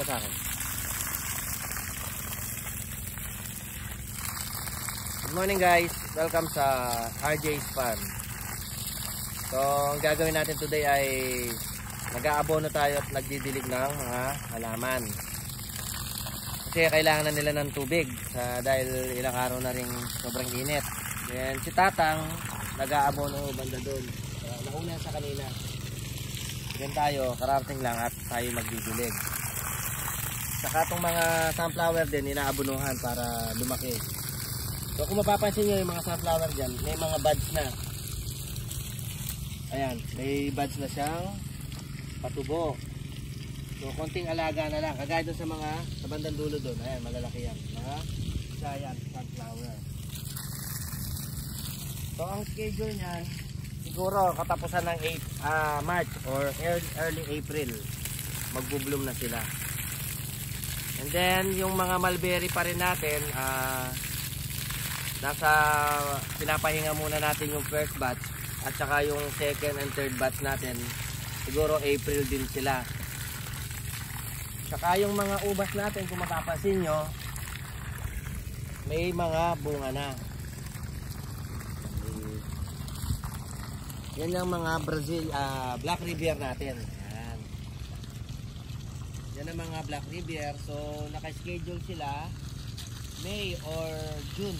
sa akin. Good morning guys, welcome sa RJ's Farm. So ang gagawin natin today ay nag-aabono tayo at nagdidilig ng mga halaman. Kasi kailangan na nila ng tubig dahil ilang araw na rin sobrang init. Then si Tatang nag-aabono banda doon. Nauna sa kanina. Then tayo, kararating lang at tayo magdidilig. Saka itong mga sunflower din inaabonuhan para lumaki. So kung mapapansin nyo yung mga sunflower dyan, may mga buds na. Ayan, may buds na siyang patubo. So konting alaga na lang. Kagaya doon sa bandang dulo doon. Ayan, malalaki yan. Mga giant sunflower. So ang schedule niyan, siguro katapusan ng March or early April, magbubloom na sila. And then yung mga mulberry pa rin natin, pinapahinga muna natin yung first batch at saka yung second and third batch natin siguro April din sila. Saka yung mga ubas natin, kung mapapansin nyo, may mga bunga na. Yan yung mga Black Rivier natin. Yan. Yan ang mga Black Rivier. So naka-schedule sila May or June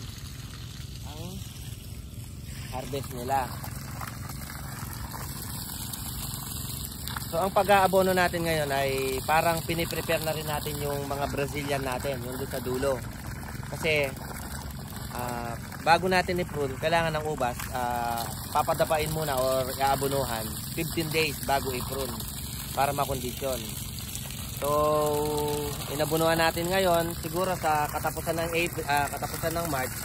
ang harvest nila. So ang pag-aabono natin ngayon ay parang piniprepare na rin natin yung mga Brazilian natin, yung doon sa dulo. Kasi bago natin i-prune, kailangan ng ubas, papadapain muna or aabonuhan 15 days bago i-prune para makondisyon. So inabunuhan natin ngayon, siguro sa katapusan ng March,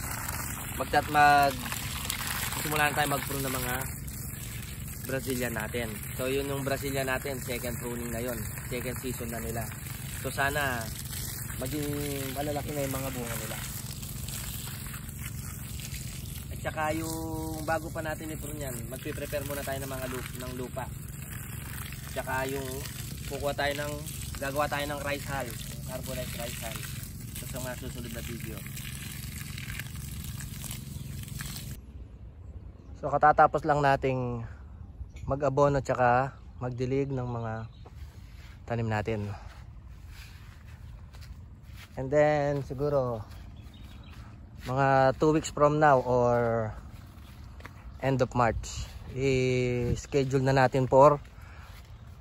magsimulan tayo mag-prune ng mga Brazilian natin. So yun yung Brazilian natin, second pruning na yun, second season na nila. So sana maging malalaki na yung mga bunga nila. At saka yung bago pa natin i-prune yan, magpe-prepare muna tayo ng mga lupa. At saka yung gagawa tayo ng rice hull, carbonized rice hull. So sa mga susunod na video. So katatapos lang nating mag-abono tsaka magdilig ng mga tanim natin. And then siguro mga 2 weeks from now or end of March, i-schedule na natin for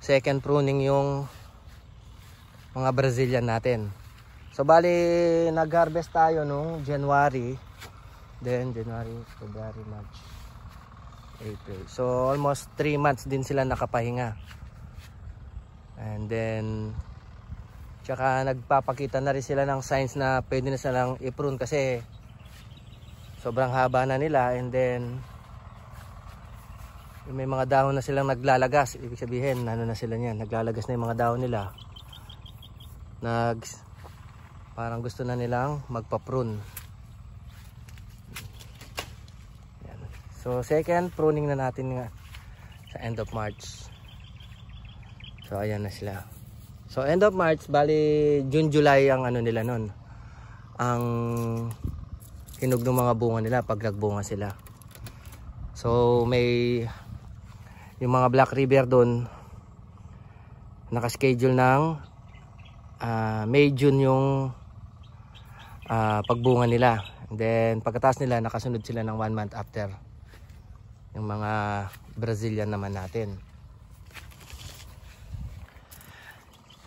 second pruning yung mga Brazilian natin. So bali nag-harvest tayo nung January, then January, February, March, April. So almost 3 months din sila nakapahinga. And then tsaka nagpapakita na rin sila ng signs na pwede na silang i-prune kasi sobrang haba na nila. And then may mga dahon na silang naglalagas. Ibig sabihin ano na sila niyan, naglalagas na yung mga dahon nila. Parang gusto na nilang magpa-prune. So second pruning na natin nga sa end of March. So ayan na sila. So end of March, bali June, July ang ano nila nun, ang hinog ng mga bunga nila pag nagbunga sila. So may yung mga Black Rivier doon naka-schedule ng May, June yung pagbunga nila. And then pagkatapos nila nakasunod sila ng 1 month after yung mga Brazilian naman natin.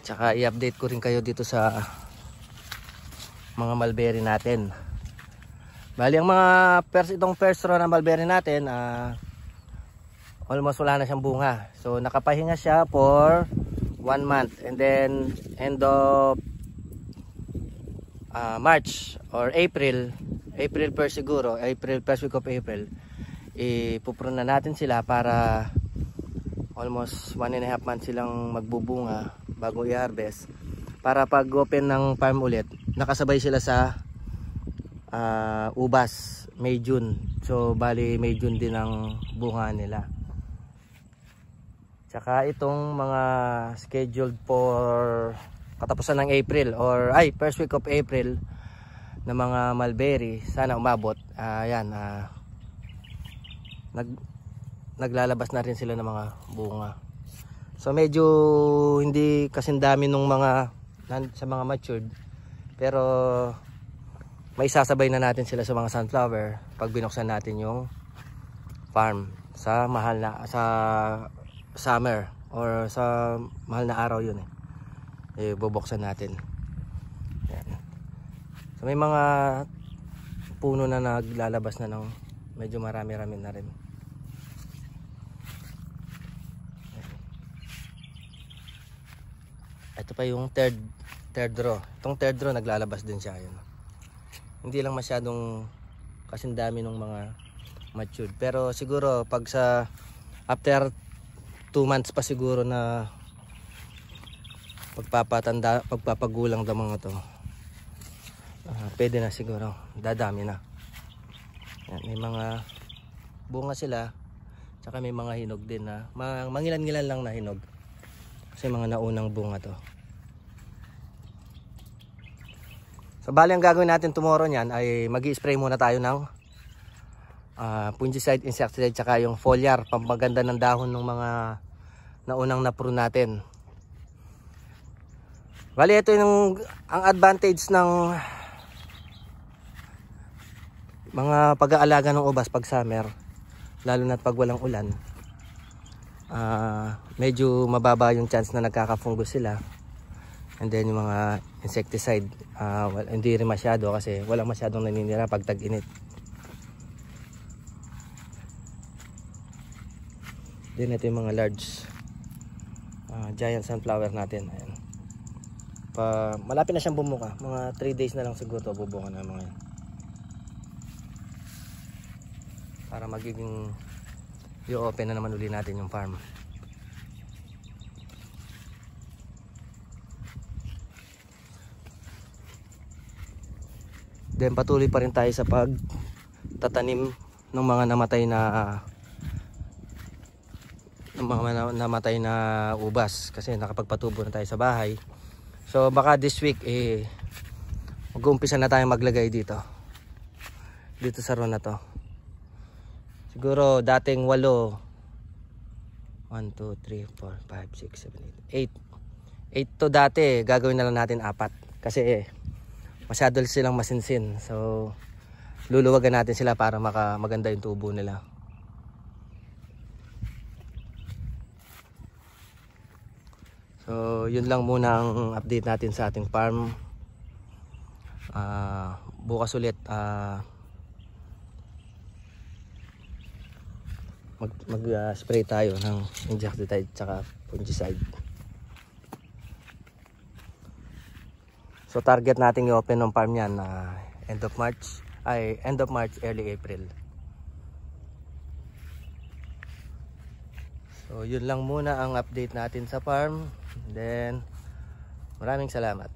Tsaka i-update ko rin kayo dito sa mga mulberry natin. Bali ang mga itong first row na mulberry natin, almost wala na siyang bunga. So nakapahinga siya for 1 month. And then end of March or April 1st siguro, first week of April, ipuprune na natin sila para almost 1.5 months silang magbubunga bago i-harvest, para pag open ng farm ulit nakasabay sila sa ubas May, June. So bali May, June din ang bunga nila. Tsaka itong mga scheduled for katapusan ng April or first week of April na mga mulberry, sana umabot. Ayan, naglalabas na rin sila ng mga bunga. So medyo hindi kasing dami nung mga sa mga matured, pero may sasabay na natin sila sa mga sunflower pag binuksan natin yung farm sa mahal na sa summer or sa mahal na araw yun bubuksan natin. Yan. So may mga puno na naglalabas na ng medyo marami-rami na rin. Ito pa yung third row. Itong third row naglalabas din siya. Yun. Hindi lang masyadong kasing dami ng mga matured. Pero siguro pag sa after 2 months pa siguro na pagpapagulang daw mga to, pwede na siguro. Dadami na. Yan, may mga bunga sila. Tsaka may mga hinog din na mangilan-ngilan lang na hinog. Kasi mga naunang bunga to. So bali ang gagawin natin tomorrow niyan ay magi-spray muna tayo ng fungicide, insecticide, tsaka yung foliar, pampaganda ng dahon ng mga naunang na-prune natin. Bali ito yung ang advantage ng mga pag-aalaga ng ubas pag summer, lalo na pag walang ulan. Medyo mababa yung chance na nagkaka-fungus sila. And then yung mga insecticide, hindi rin masyado kasi walang masyadong naninira pag tag-init. Then ito yung mga large giant sunflower natin. Ayan. Malapit na siyang bumuka. Mga 3 days na lang siguro bubuka na mga yan. Para magiging i-open na naman uli natin yung farm. Then patuloy pa rin tayo sa pagtatanim ng mga namatay na ubas kasi nakapagpatubo na tayo sa bahay. So baka this week mag-uumpisa na tayo maglagay dito sa row na to. Siguro dating 8, 1, 2, 3, 4, 5, 6, 7, 8 to dati, gagawin na lang natin 4 kasi masyado silang masinsin. So luluwagan natin sila para maganda yung tubo nila. So yun lang muna ang update natin sa ating farm. Bukas ulit mag-spray tayo ng insecticide tsaka fungicide. So target natin i-open ng farm yan end of March, early April. So yun lang muna ang update natin sa farm. Then maraming salamat.